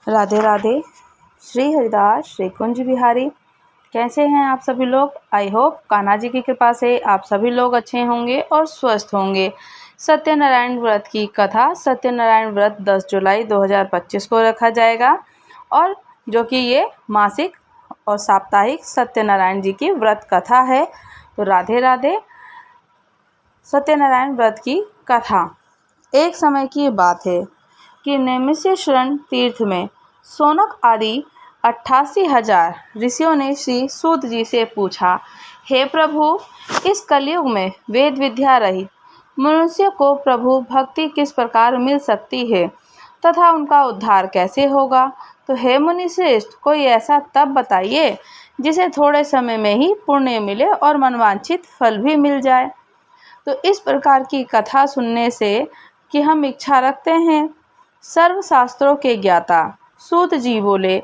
राधे राधे। श्री हरिदास श्री कुंज बिहारी। कैसे हैं आप सभी लोग? आई होप कान्हा जी की कृपा से आप सभी लोग अच्छे होंगे और स्वस्थ होंगे। सत्यनारायण व्रत की कथा सत्यनारायण व्रत 10 जुलाई 2025 को रखा जाएगा और जो कि ये मासिक और साप्ताहिक सत्यनारायण जी की व्रत कथा है। तो राधे राधे। सत्यनारायण व्रत की कथा। एक समय की बात है कि नैमिषारण्य तीर्थ में शौनक आदि 88,000 ऋषियों ने श्री सूत जी से पूछा, हे प्रभु, इस कलयुग में वेद विद्या रहित मनुष्य को प्रभु भक्ति किस प्रकार मिल सकती है तथा उनका उद्धार कैसे होगा? तो हे मुनि श्रेष्ठ, कोई ऐसा तप बताइए जिसे थोड़े समय में ही पुण्य मिले और मनवांछित फल भी मिल जाए। तो इस प्रकार की कथा सुनने से कि हम इच्छा रखते हैं। सर्व शास्त्रों के ज्ञाता सूत जी बोले,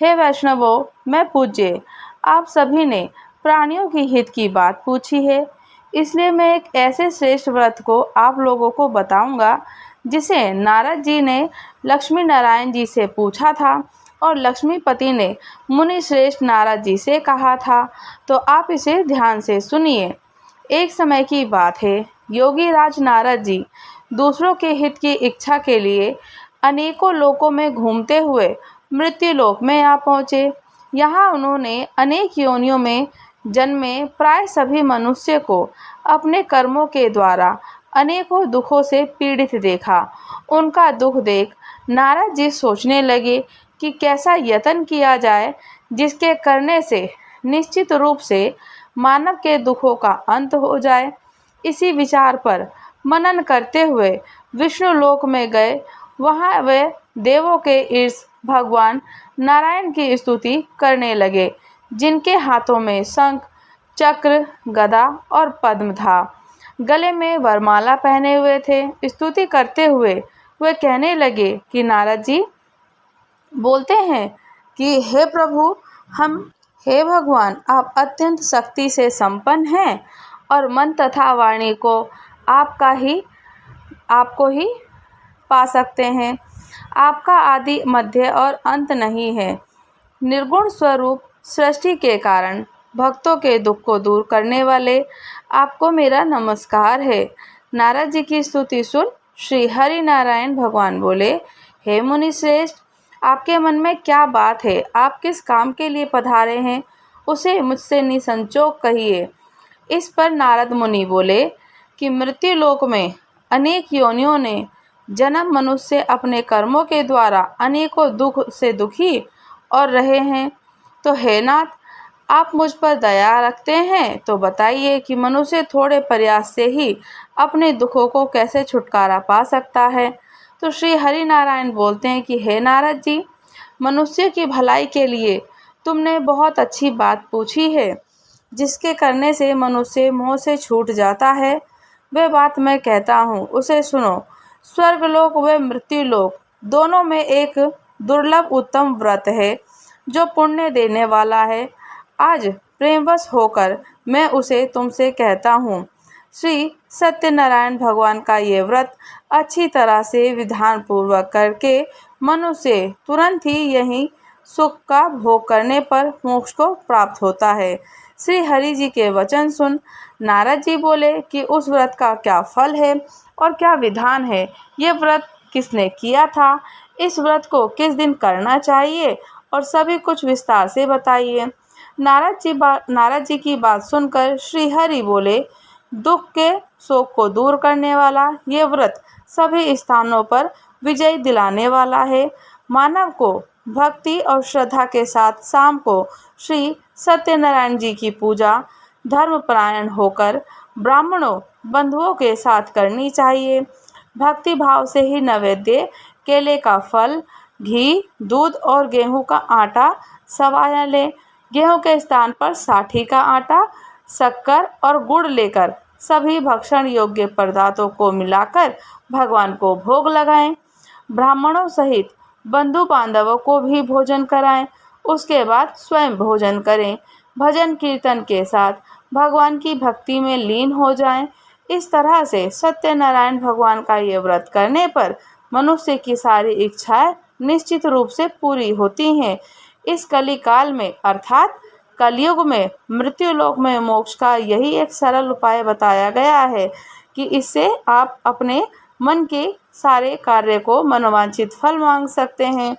हे वैष्णवों, मैं पूज्य, आप सभी ने प्राणियों की हित की बात पूछी है, इसलिए मैं एक ऐसे श्रेष्ठ व्रत को आप लोगों को बताऊंगा जिसे नारद जी ने लक्ष्मी नारायण जी से पूछा था और लक्ष्मीपति ने मुनि श्रेष्ठ नारद जी से कहा था। तो आप इसे ध्यान से सुनिए। एक समय की बात है, योगी राज नारद जी दूसरों के हित की इच्छा के लिए अनेकों लोकों में घूमते हुए मृत्यु लोक में आ पहुँचे। यहाँ उन्होंने अनेक योनियों में जन्मे प्राय सभी मनुष्य को अपने कर्मों के द्वारा अनेकों दुखों से पीड़ित देखा। उनका दुख देख नारद जी सोचने लगे कि कैसा यत्न किया जाए जिसके करने से निश्चित रूप से मानव के दुखों का अंत हो जाए। इसी विचार पर मनन करते हुए विष्णु लोक में गए। वहाँ वे देवों के ईश भगवान नारायण की स्तुति करने लगे, जिनके हाथों में शंख, चक्र, गदा और पद्म था। गले में वरमाला पहने हुए थे। स्तुति करते हुए वे कहने लगे कि नारद जी बोलते हैं कि हे प्रभु, हे भगवान, आप अत्यंत शक्ति से संपन्न हैं और मन तथा वाणी को आपको ही पा सकते हैं। आपका आदि मध्य और अंत नहीं है। निर्गुण स्वरूप सृष्टि के कारण भक्तों के दुख को दूर करने वाले आपको मेरा नमस्कार है। नारद जी की स्तुति सुन श्री हरि नारायण भगवान बोले, हे मुनि श्रेष्ठ, आपके मन में क्या बात है? आप किस काम के लिए पधारे हैं, उसे मुझसे निसंकोच कहिए। इस पर नारद मुनि बोले कि मृत्यु लोक में अनेक योनियों ने जन्म मनुष्य अपने कर्मों के द्वारा अनेकों दुख से दुखी और रहे हैं। तो हे नाथ, आप मुझ पर दया रखते हैं तो बताइए कि मनुष्य थोड़े प्रयास से ही अपने दुखों को कैसे छुटकारा पा सकता है। तो श्री हरि नारायण बोलते हैं कि हे नारद जी, मनुष्य की भलाई के लिए तुमने बहुत अच्छी बात पूछी है, जिसके करने से मनुष्य मोह से छूट जाता है। वह बात मैं कहता हूँ, उसे सुनो। स्वर्गलोक व मृत्युलोक दोनों में एक दुर्लभ उत्तम व्रत है जो पुण्य देने वाला है। आज प्रेमवश होकर मैं उसे तुमसे कहता हूँ। श्री सत्यनारायण भगवान का ये व्रत अच्छी तरह से विधान पूर्वक करके मनुष्य तुरंत ही यही सुख का भोग करने पर मोक्ष को प्राप्त होता है। श्री हरि जी के वचन सुन नारद जी बोले कि उस व्रत का क्या फल है और क्या विधान है? ये व्रत किसने किया था? इस व्रत को किस दिन करना चाहिए? और सभी कुछ विस्तार से बताइए। नारद जी की बात सुनकर श्री हरि बोले, दुख के शोक को दूर करने वाला ये व्रत सभी स्थानों पर विजय दिलाने वाला है। मानव को भक्ति और श्रद्धा के साथ शाम को श्री सत्यनारायण जी की पूजा धर्मपरायण होकर ब्राह्मणों बंधुओं के साथ करनी चाहिए। भक्ति भाव से ही नैवेद्य, केले का फल, घी, दूध और गेहूं का आटा सवाया लें। गेहूं के स्थान पर साठी का आटा, शक्कर और गुड़ लेकर सभी भक्षण योग्य पदार्थों को मिलाकर भगवान को भोग लगाएं। ब्राह्मणों सहित बंधु बांधवों को भी भोजन कराएं। उसके बाद स्वयं भोजन करें। भजन कीर्तन के साथ भगवान की भक्ति में लीन हो जाएं। इस तरह से सत्यनारायण भगवान का ये व्रत करने पर मनुष्य की सारी इच्छाएं निश्चित रूप से पूरी होती हैं। इस कली काल में अर्थात कलयुग में मृत्युलोक में मोक्ष का यही एक सरल उपाय बताया गया है कि इससे आप अपने मन के सारे कार्य को मनोवांछित फल मांग सकते हैं।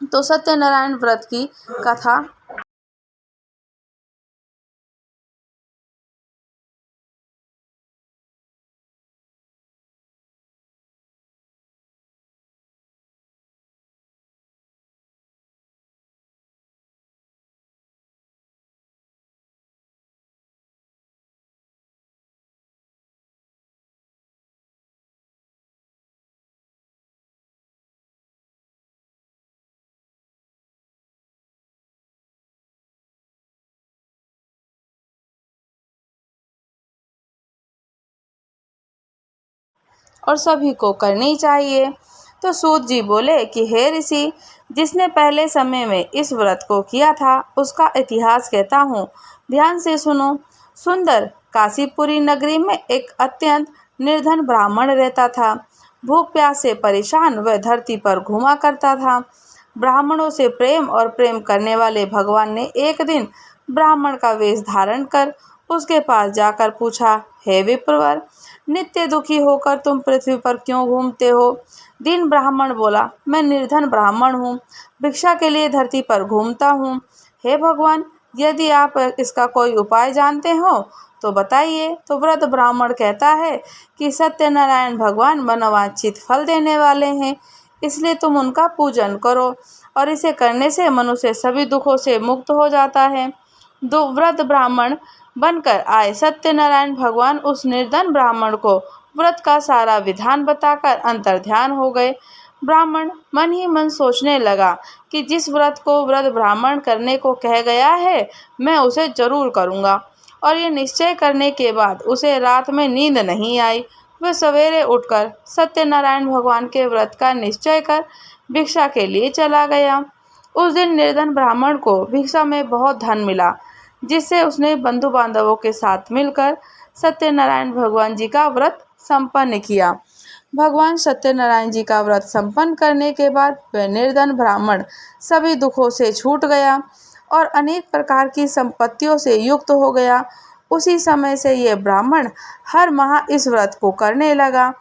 तो सत्यनारायण व्रत की कथा और सभी को करनी चाहिए। तो सूत जी बोले कि हे ऋषि, जिसने पहले समय में इस व्रत को किया था उसका इतिहास कहता हूँ, ध्यान से सुनो। सुंदर काशीपुरी नगरी में एक अत्यंत निर्धन ब्राह्मण रहता था। भूख प्यास से परेशान वह धरती पर घूमा करता था। ब्राह्मणों से प्रेम और प्रेम करने वाले भगवान ने एक दिन ब्राह्मण का वेश धारण कर उसके पास जाकर पूछा, हे विप्रवर, नित्य दुखी होकर तुम पृथ्वी पर क्यों घूमते हो? दीन ब्राह्मण बोला, मैं निर्धन ब्राह्मण हूँ, भिक्षा के लिए धरती पर घूमता हूँ। हे भगवान, यदि आप इसका कोई उपाय जानते हो तो बताइए। तो वृद्ध ब्राह्मण कहता है कि सत्यनारायण भगवान मनोवांछित फल देने वाले हैं, इसलिए तुम उनका पूजन करो और इसे करने से मनुष्य सभी दुखों से मुक्त हो जाता है। दो वृद्ध ब्राह्मण बनकर आए सत्यनारायण भगवान उस निर्धन ब्राह्मण को व्रत का सारा विधान बताकर अंतर्ध्यान हो गए। ब्राह्मण मन ही मन सोचने लगा कि जिस व्रत को वृद्ध ब्राह्मण करने को कह गया है मैं उसे जरूर करूँगा। और ये निश्चय करने के बाद उसे रात में नींद नहीं आई। वह सवेरे उठकर सत्यनारायण भगवान के व्रत का निश्चय कर भिक्षा के लिए चला गया। उस दिन निर्धन ब्राह्मण को भिक्षा में बहुत धन मिला, जिससे उसने बंधु बांधवों के साथ मिलकर सत्यनारायण भगवान जी का व्रत संपन्न किया। भगवान सत्यनारायण जी का व्रत संपन्न करने के बाद वह निर्धन ब्राह्मण सभी दुखों से छूट गया और अनेक प्रकार की संपत्तियों से युक्त हो गया। उसी समय से ये ब्राह्मण हर माह इस व्रत को करने लगा।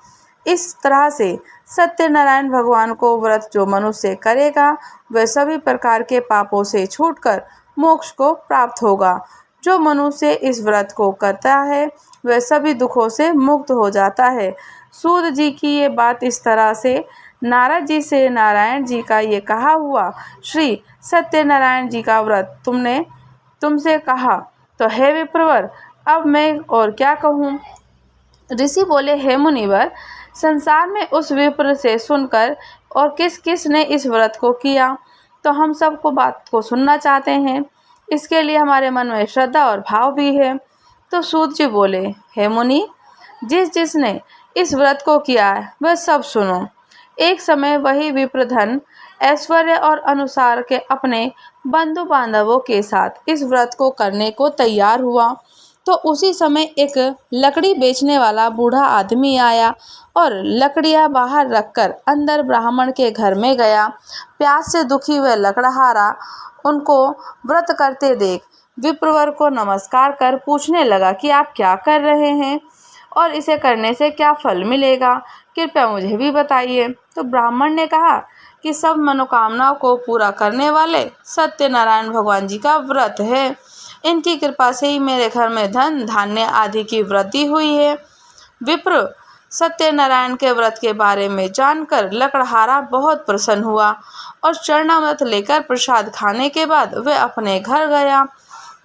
इस तरह से सत्यनारायण भगवान को व्रत जो मनुष्य करेगा वह सभी प्रकार के पापों से छूटकर मोक्ष को प्राप्त होगा। जो मनुष्य इस व्रत को करता है वह सभी दुखों से मुक्त हो जाता है। सूत जी की ये बात इस तरह से नारद जी से नारायण जी का ये कहा हुआ श्री सत्यनारायण जी का व्रत तुमसे कहा, तो हे विप्रवर, अब मैं और क्या कहूँ? ऋषि बोले, हे मुनिवर, संसार में उस विप्र से सुनकर और किस किस ने इस व्रत को किया, तो हम सबको बात को सुनना चाहते हैं। इसके लिए हमारे मन में श्रद्धा और भाव भी है। तो सूत जी बोले, हे मुनि, जिसने इस व्रत को किया है वह सब सुनो। एक समय वही विप्रधन ऐश्वर्य और अनुसार के अपने बंधु बांधवों के साथ इस व्रत को करने को तैयार हुआ। तो उसी समय एक लकड़ी बेचने वाला बूढ़ा आदमी आया और लकड़ियां बाहर रखकर अंदर ब्राह्मण के घर में गया। प्यास से दुखी हुए लकड़हारा उनको व्रत करते देख विप्रवर को नमस्कार कर पूछने लगा कि आप क्या कर रहे हैं और इसे करने से क्या फल मिलेगा, कृपया मुझे भी बताइए। तो ब्राह्मण ने कहा कि सब मनोकामनाओं को पूरा करने वाले सत्यनारायण भगवान जी का व्रत है। इनकी कृपा से ही मेरे घर में धन धान्य आदि की वृद्धि हुई है। विप्र सत्यनारायण के व्रत के बारे में जानकर लकड़हारा बहुत प्रसन्न हुआ और चरणामृत लेकर प्रसाद खाने के बाद वह अपने घर गया।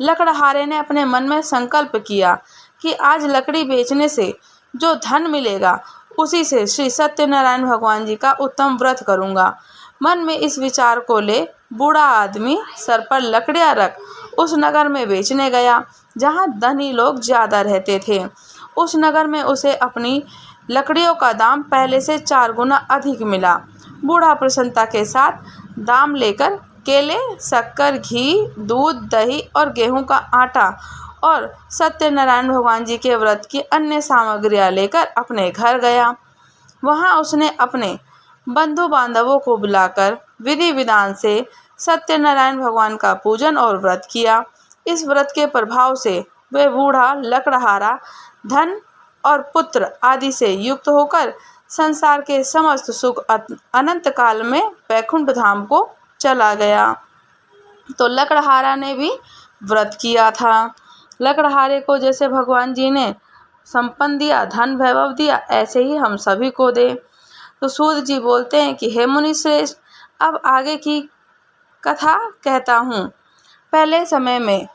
लकड़हारे ने अपने मन में संकल्प किया कि आज लकड़ी बेचने से जो धन मिलेगा उसी से श्री सत्यनारायण भगवान जी का उत्तम व्रत करूँगा। मन में इस विचार को ले बूढ़ा आदमी सर पर लकड़ियाँ रख उस नगर में बेचने गया जहाँ धनी लोग ज़्यादा रहते थे। उस नगर में उसे अपनी लकड़ियों का दाम पहले से 4 गुना अधिक मिला। बूढ़ा प्रसन्नता के साथ दाम लेकर केले, शक्कर, घी, दूध, दही और गेहूं का आटा और सत्यनारायण भगवान जी के व्रत की अन्य सामग्रियां लेकर अपने घर गया। वहां उसने अपने बंधु बांधवों को बुलाकर विधि विधान से सत्यनारायण भगवान का पूजन और व्रत किया। इस व्रत के प्रभाव से वह बूढ़ा लकड़हारा धन और पुत्र आदि से युक्त होकर संसार के समस्त सुख अनंत काल में वैकुंठ धाम को चला गया। तो लकड़हारा ने भी व्रत किया था। लकड़हारे को जैसे भगवान जी ने संपन्न दिया, धन वैभव दिया, ऐसे ही हम सभी को दे। तो सूत जी बोलते हैं कि हे मुनि श्रेष्ठ, अब आगे की कथा कहता हूँ। पहले समय में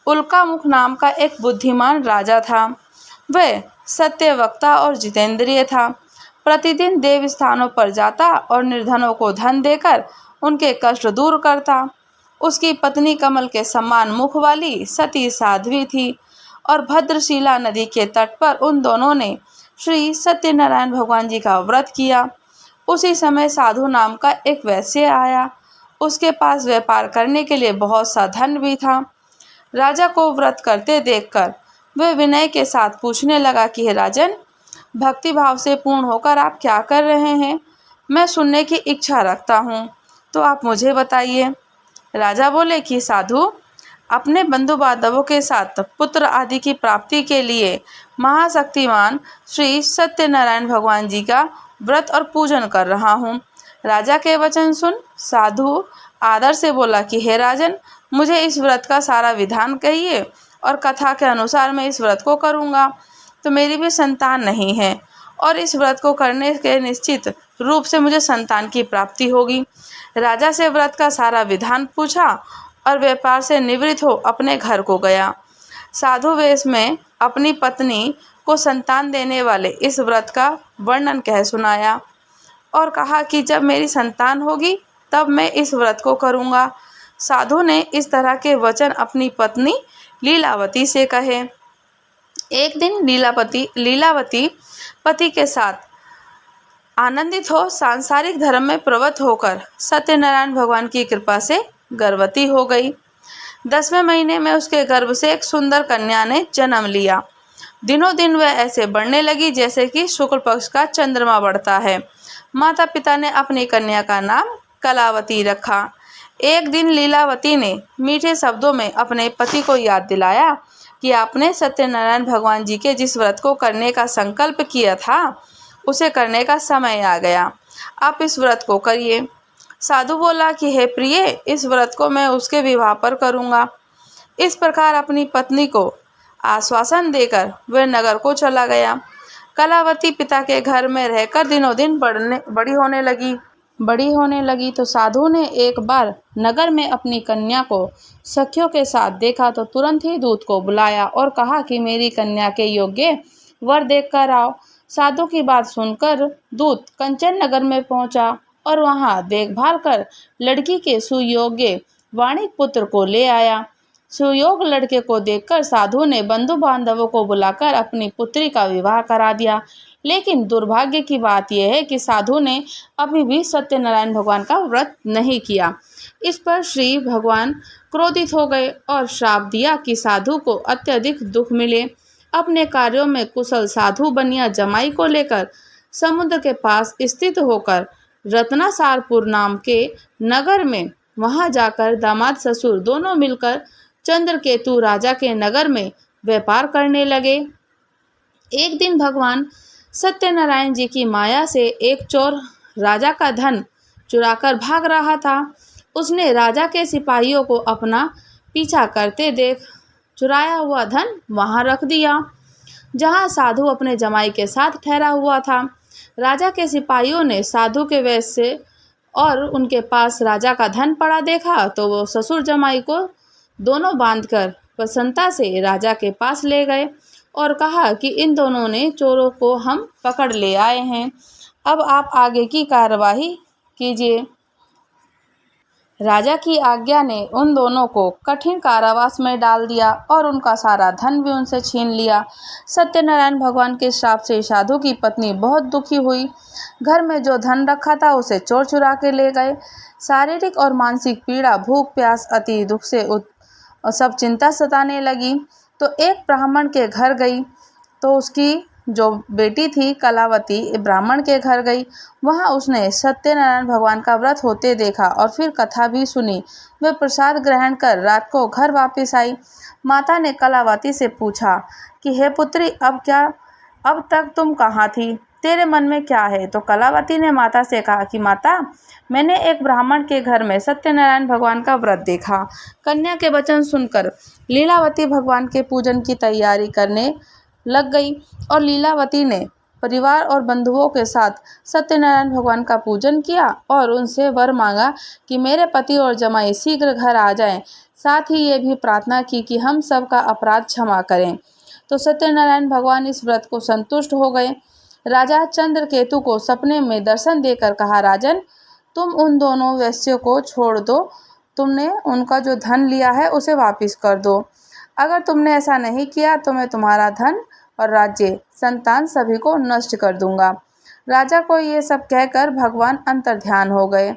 उल्कामुख नाम का एक बुद्धिमान राजा था। वह सत्यवक्ता और जितेंद्रिय था। प्रतिदिन देव स्थानों पर जाता और निर्धनों को धन देकर उनके कष्ट दूर करता। उसकी पत्नी कमल के समान मुख वाली सती साध्वी थी और भद्रशिला नदी के तट पर उन दोनों ने श्री सत्यनारायण भगवान जी का व्रत किया। उसी समय साधु नाम का एक वैश्य आया। उसके पास व्यापार करने के लिए बहुत सा धन भी था। राजा को व्रत करते देखकर वह विनय के साथ पूछने लगा कि हे राजन, भक्ति भाव से पूर्ण होकर आप क्या कर रहे हैं? मैं सुनने की इच्छा रखता हूँ, तो आप मुझे बताइए। राजा बोले कि साधु, अपने बंधु बांधवों के साथ पुत्र आदि की प्राप्ति के लिए महाशक्तिमान श्री सत्यनारायण भगवान जी का व्रत और पूजन कर रहा हूँ। राजा के वचन सुन साधु आदर से बोला कि हे राजन, मुझे इस व्रत का सारा विधान कहिए और कथा के अनुसार मैं इस व्रत को करूँगा। तो मेरी भी संतान नहीं है और इस व्रत को करने के निश्चित रूप से मुझे संतान की प्राप्ति होगी। राजा से व्रत का सारा विधान पूछा और व्यापार से निवृत्त हो अपने घर को गया। साधु वेश में अपनी पत्नी को संतान देने वाले इस व्रत का वर्णन कह सुनाया और कहा कि जब मेरी संतान होगी तब मैं इस व्रत को करूँगा। साधु ने इस तरह के वचन अपनी पत्नी लीलावती से कहे। एक दिन लीलावती पति के साथ आनंदित हो सांसारिक धर्म में प्रवृत्त होकर सत्यनारायण भगवान की कृपा से गर्भवती हो गई। 10वें महीने में उसके गर्भ से एक सुंदर कन्या ने जन्म लिया। दिनों दिन वह ऐसे बढ़ने लगी जैसे कि शुक्ल पक्ष का चंद्रमा बढ़ता है। माता पिता ने अपनी कन्या का नाम कलावती रखा। एक दिन लीलावती ने मीठे शब्दों में अपने पति को याद दिलाया कि आपने सत्यनारायण भगवान जी के जिस व्रत को करने का संकल्प किया था उसे करने का समय आ गया। आप इस व्रत को करिए। साधु बोला कि हे प्रिय, इस व्रत को मैं उसके विवाह पर करूँगा। इस प्रकार अपनी पत्नी को आश्वासन देकर वह नगर को चला गया। कलावती पिता के घर में रहकर दिनों दिन बड़ी होने लगी तो साधु ने एक बार नगर में अपनी कन्या को सखियों के साथ देखा तो तुरंत ही दूत को बुलाया और कहा कि मेरी कन्या के योग्य वर देख कर आओ। साधु की बात सुनकर दूत कंचन नगर में पहुंचा और वहां देखभाल कर लड़की के सुयोग्य वाणिक पुत्र को ले आया। सुयोग लड़के को देखकर साधु ने बंधु बांधवों को बुलाकर अपनी पुत्री का विवाह करा दिया। लेकिन दुर्भाग्य की बात यह है कि साधु ने अभी भी सत्यनारायण भगवान का व्रत नहीं किया। इस पर श्री भगवान क्रोधित हो गए और श्राप दिया कि साधु को अत्यधिक दुख मिले। अपने कार्यों में कुशल साधु बनिया जमाई को लेकर समुद्र के पास स्थित होकर रत्नासारपुर नाम के नगर में वहां जाकर दामाद ससुर दोनों मिलकर चंद्रकेतु राजा के नगर में व्यापार करने लगे। एक दिन भगवान सत्यनारायण जी की माया से एक चोर राजा का धन चुराकर भाग रहा था। उसने राजा के सिपाहियों को अपना पीछा करते देख चुराया हुआ धन वहां रख दिया जहां साधु अपने जमाई के साथ ठहरा हुआ था। राजा के सिपाहियों ने साधु के वेश से और उनके पास राजा का धन पड़ा देखा तो वो ससुर जमाई को दोनों बांधकर प्रसन्नता से राजा के पास ले गए और कहा कि इन दोनों ने चोरों को हम पकड़ ले आए हैं। अब आप आगे की कार्यवाही कीजिए। राजा की आज्ञा ने उन दोनों को कठिन कारावास में डाल दिया और उनका सारा धन भी उनसे छीन लिया। सत्यनारायण भगवान के श्राप से साधु की पत्नी बहुत दुखी हुई। घर में जो धन रखा था उसे चोर चुरा के ले गए। शारीरिक और मानसिक पीड़ा, भूख प्यास, अति दुख से सब चिंता सताने लगी। तो एक ब्राह्मण के घर गई तो उसकी जो बेटी थी कलावती ब्राह्मण के घर गई। वहां उसने सत्यनारायण भगवान का व्रत होते देखा और फिर कथा भी सुनी। वे प्रसाद ग्रहण कर रात को घर वापस आई। माता ने कलावती से पूछा कि हे पुत्री, अब तक तुम कहाँ थी? तेरे मन में क्या है? तो कलावती ने माता से कहा कि माता, मैंने एक ब्राह्मण के घर में सत्यनारायण भगवान का व्रत देखा। कन्या के वचन सुनकर लीलावती भगवान के पूजन की तैयारी करने लग गई और लीलावती ने परिवार और बंधुओं के साथ सत्यनारायण भगवान का पूजन किया और उनसे वर मांगा कि मेरे पति और जमाई शीघ्र घर आ जाएं। साथ ही ये भी प्रार्थना की कि हम सब का अपराध क्षमा करें। तो सत्यनारायण भगवान इस व्रत को संतुष्ट हो गए। राजा चंद्रकेतु को सपने में दर्शन देकर कहा, राजन, तुम उन दोनों वैश्यों को छोड़ दो। तुमने उनका जो धन लिया है उसे वापस कर दो। अगर तुमने ऐसा नहीं किया तो मैं तुम्हारा धन और राज्य, संतान सभी को नष्ट कर दूंगा। राजा को ये सब कहकर भगवान अंतर्ध्यान हो गए।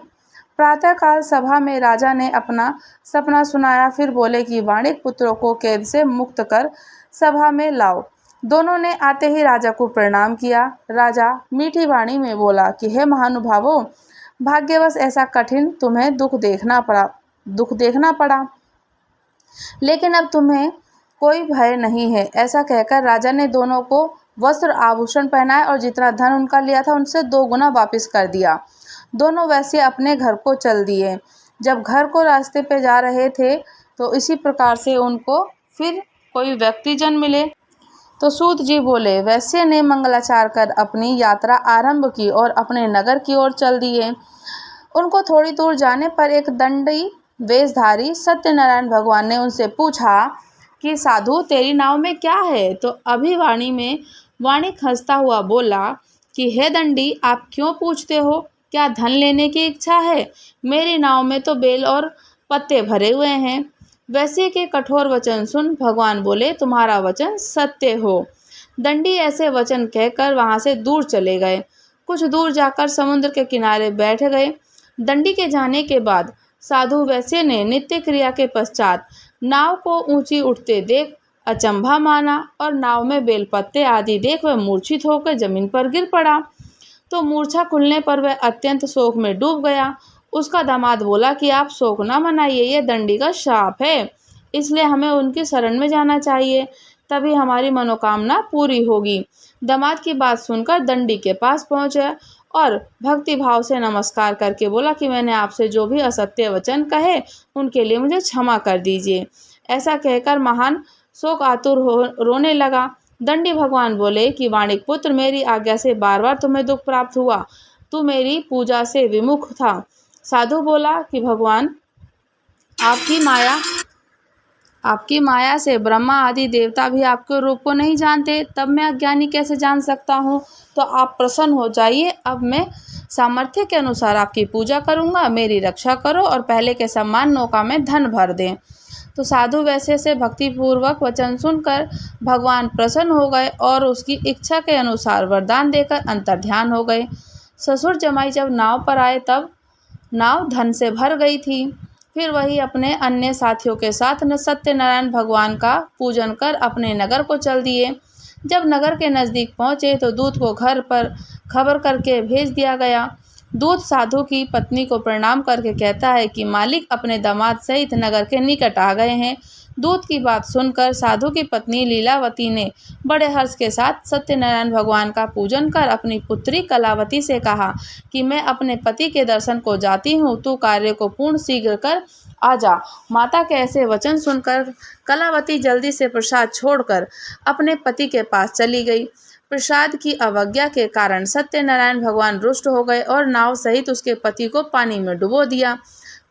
प्रातःकाल सभा में राजा ने अपना सपना सुनाया। फिर बोले कि वाणिक पुत्रों को कैद से मुक्त कर सभा में लाओ। दोनों ने आते ही राजा को प्रणाम किया। राजा मीठी वाणी में बोला कि हे महानुभावों, भाग्यवश ऐसा कठिन तुम्हें दुख देखना पड़ा, लेकिन अब तुम्हें कोई भय नहीं है। ऐसा कहकर राजा ने दोनों को वस्त्र आभूषण पहनाए और जितना धन उनका लिया था उनसे 2 गुना वापस कर दिया। दोनों वैसे अपने घर को चल दिए। जब घर को रास्ते पे जा रहे थे तो इसी प्रकार से उनको फिर कोई व्यक्तिजन मिले। तो सूत जी बोले, वैश्य ने मंगलाचार कर अपनी यात्रा आरंभ की और अपने नगर की ओर चल दिए। उनको थोड़ी दूर जाने पर एक दंडी वेशधारी सत्यनारायण भगवान ने उनसे पूछा कि साधु, तेरी नाव में क्या है? तो अभिवाणी में वाणिक हंसता हुआ बोला कि हे दंडी, आप क्यों पूछते हो? क्या धन लेने की इच्छा है? मेरी नाव में तो बेल और पत्ते भरे हुए हैं। वैश्य के कठोर वचन सुन भगवान बोले, तुम्हारा वचन सत्य हो। दंडी ऐसे वचन कहकर वहां से दूर चले गए। कुछ दूर जाकर समुद्र के किनारे बैठ गए। दंडी के जाने के बाद साधु वैश्य ने नित्य क्रिया के पश्चात नाव को ऊंची उठते देख अचंभा माना और नाव में बेलपत्ते आदि देख वह मूर्छित होकर जमीन पर गिर पड़ा। तो मूर्छा खुलने पर वह अत्यंत शोक में डूब गया। उसका दामाद बोला कि आप शोक न मनाइए, ये दंडी का शाप है, इसलिए हमें उनकी शरण में जाना चाहिए, तभी हमारी मनोकामना पूरी होगी। दामाद की बात सुनकर दंडी के पास पहुंचा और भक्ति भाव से नमस्कार करके बोला कि मैंने आपसे जो भी असत्य वचन कहे उनके लिए मुझे क्षमा कर दीजिए। ऐसा कहकर महान शोक आतुर रोने लगा। दंडी भगवान बोले कि वाणिक पुत्र, मेरी आज्ञा से बार बार तुम्हें दुख प्राप्त हुआ, तू मेरी पूजा से विमुख था। साधु बोला कि भगवान, आपकी माया से ब्रह्मा आदि देवता भी आपके रूप को नहीं जानते, तब मैं अज्ञानी कैसे जान सकता हूँ? तो आप प्रसन्न हो जाइए, अब मैं सामर्थ्य के अनुसार आपकी पूजा करूँगा, मेरी रक्षा करो और पहले के समान नौका में धन भर दें। तो साधु वैसे से भक्तिपूर्वक वचन सुनकर भगवान प्रसन्न हो गए और उसकी इच्छा के अनुसार वरदान देकर अंतर्ध्यान हो गए। ससुर जमाई जब नाव पर आए तब नाव धन से भर गई थी। फिर वही अपने अन्य साथियों के साथ सत्यनारायण भगवान का पूजन कर अपने नगर को चल दिए। जब नगर के नज़दीक पहुँचे तो दूत को घर पर खबर करके भेज दिया गया। दूत साधु की पत्नी को प्रणाम करके कहता है कि मालिक अपने दामाद सहित नगर के निकट आ गए हैं। दूत की बात सुनकर साधु की पत्नी लीलावती ने बड़े हर्ष के साथ सत्यनारायण भगवान का पूजन कर अपनी पुत्री कलावती से कहा कि मैं अपने पति के दर्शन को जाती हूँ, तू कार्य को पूर्ण शीघ्र कर आ जा। माता के ऐसे वचन सुनकर कलावती जल्दी से प्रसाद छोड़कर अपने पति के पास चली गई। प्रसाद की अवज्ञा के कारण सत्यनारायण भगवान रुष्ट हो गए और नाव सहित उसके पति को पानी में डुबो दिया।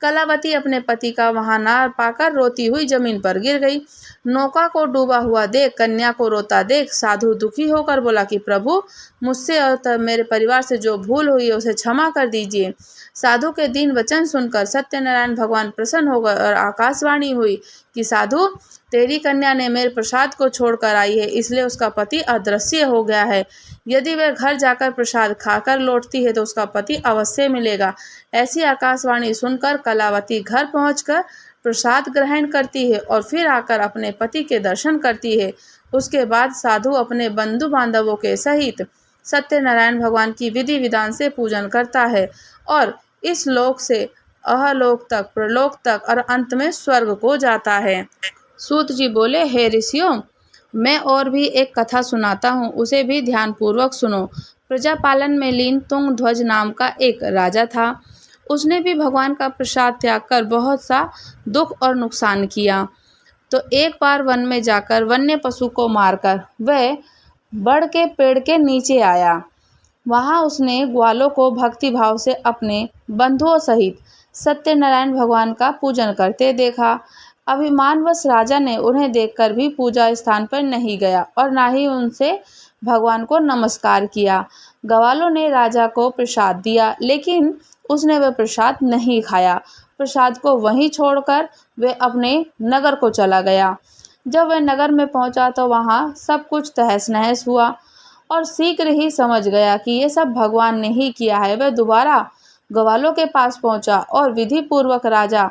कलावती अपने पति का वहां न पाकर रोती हुई जमीन पर गिर गई। नौका को डूबा हुआ देख, कन्या को रोता देख साधु दुखी होकर बोला कि प्रभु, मुझसे और मेरे परिवार से जो भूल हुई है उसे क्षमा कर दीजिए। साधु के दीन वचन सुनकर सत्यनारायण भगवान प्रसन्न हो गए और आकाशवाणी हुई कि साधु, तेरी कन्या ने मेरे प्रसाद को छोड़कर आई है, इसलिए उसका पति अदृश्य हो गया है। यदि वह घर जाकर प्रसाद खाकर लौटती है तो उसका पति अवश्य मिलेगा। ऐसी आकाशवाणी सुनकर कलावती घर पहुंचकर प्रसाद ग्रहण करती है और फिर आकर अपने पति के दर्शन करती है। उसके बाद साधु अपने बंधु बांधवों के सहित सत्यनारायण भगवान की विधि विधान से पूजन करता है और इस लोक से अहलोक तक, प्रलोक तक और अंत में स्वर्ग को जाता है। सूत जी बोले, हे ऋषियों, मैं और भी एक कथा सुनाता हूँ, उसे भी ध्यानपूर्वक सुनो। प्रजापालन में लीन तुंगध्वज नाम का एक राजा था। उसने भी भगवान का प्रसाद त्याग कर बहुत सा दुख और नुकसान किया। तो एक बार वन में जाकर वन्य पशु को मारकर वह बड़ के पेड़ के नीचे आया। वहाँ उसने ग्वालों को भक्ति भाव से अपने बंधुओं सहित सत्यनारायण भगवान का पूजन करते देखा। अभिमानवश राजा ने उन्हें देखकर भी पूजा स्थान पर नहीं गया और ना ही उनसे भगवान को नमस्कार किया। ग्वालों ने राजा को प्रसाद दिया, लेकिन उसने वह प्रसाद नहीं खाया। प्रसाद को वहीं छोड़कर वह अपने नगर को चला गया। जब वह नगर में पहुंचा तो वहां सब कुछ तहस नहस हुआ और शीघ्र ही समझ गया कि ये सब भगवान ने ही किया है। वह दोबारा ग्वालों के पास पहुंचा और विधि पूर्वक राजा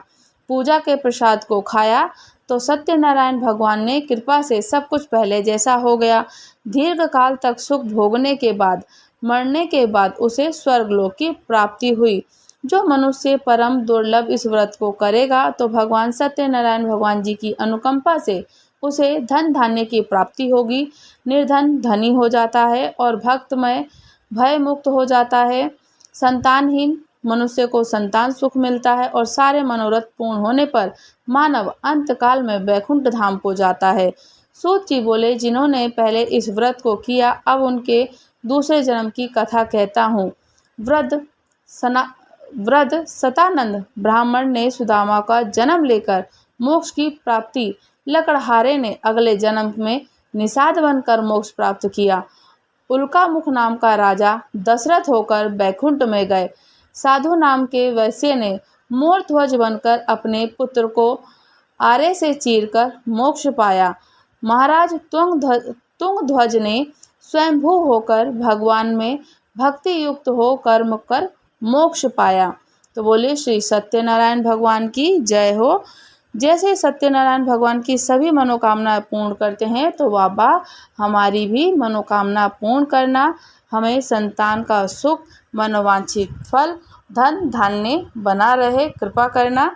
पूजा के प्रसाद को खाया तो सत्यनारायण भगवान ने कृपा से सब कुछ पहले जैसा हो गया। दीर्घ काल तक सुख भोगने के बाद मरने के बाद उसे स्वर्गलोक की प्राप्ति हुई। जो मनुष्य परम दुर्लभ इस व्रत को करेगा तो भगवान सत्यनारायण भगवान जी की अनुकंपा से उसे धन धान्य की प्राप्ति होगी। निर्धन धनी हो जाता है और भक्तमय भय मुक्त हो जाता है। संतानहीन मनुष्य को संतान सुख मिलता है और सारे मनोरथ पूर्ण होने पर मानव अंतकाल में वैकुंठ धाम को जाता है। सूत जी बोले, जिन्होंने पहले इस व्रत को किया, अब उनके दूसरे जन्म की कथा कहता हूँ। वृद्ध सतानंद ब्राह्मण ने सुदामा का जन्म लेकर मोक्ष की प्राप्ति, लकड़हारे ने अगले जन्म में निषाद बनकर मोक्ष प्राप्त किया। उल्कामुख नाम का राजा दशरथ होकर बैकुंठ में गए। साधु नाम के वैश्य ने मोरध्वज बनकर अपने पुत्र को आरे से चीरकर मोक्ष पाया। महाराज तुंगध्वज ने स्वयंभू होकर भगवान में भक्ति युक्त हो कर्म कर मोक्ष पाया। तो बोले श्री सत्यनारायण भगवान की जय हो। जैसे सत्यनारायण भगवान की सभी मनोकामना पूर्ण करते हैं, तो बाबा हमारी भी मनोकामना पूर्ण करना, हमें संतान का सुख, मनोवांछित फल, धन धान्य बना रहे, कृपा करना।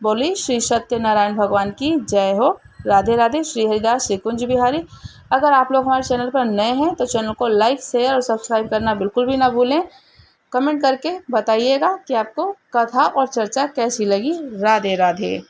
बोली श्री सत्यनारायण भगवान की जय हो। राधे राधे। श्री हरिदास श्री कुंज बिहारी। अगर आप लोग हमारे चैनल पर नए हैं तो चैनल को लाइक, शेयर और सब्सक्राइब करना बिल्कुल भी ना भूलें। कमेंट करके बताइएगा कि आपको कथा और चर्चा कैसी लगी। राधे राधे।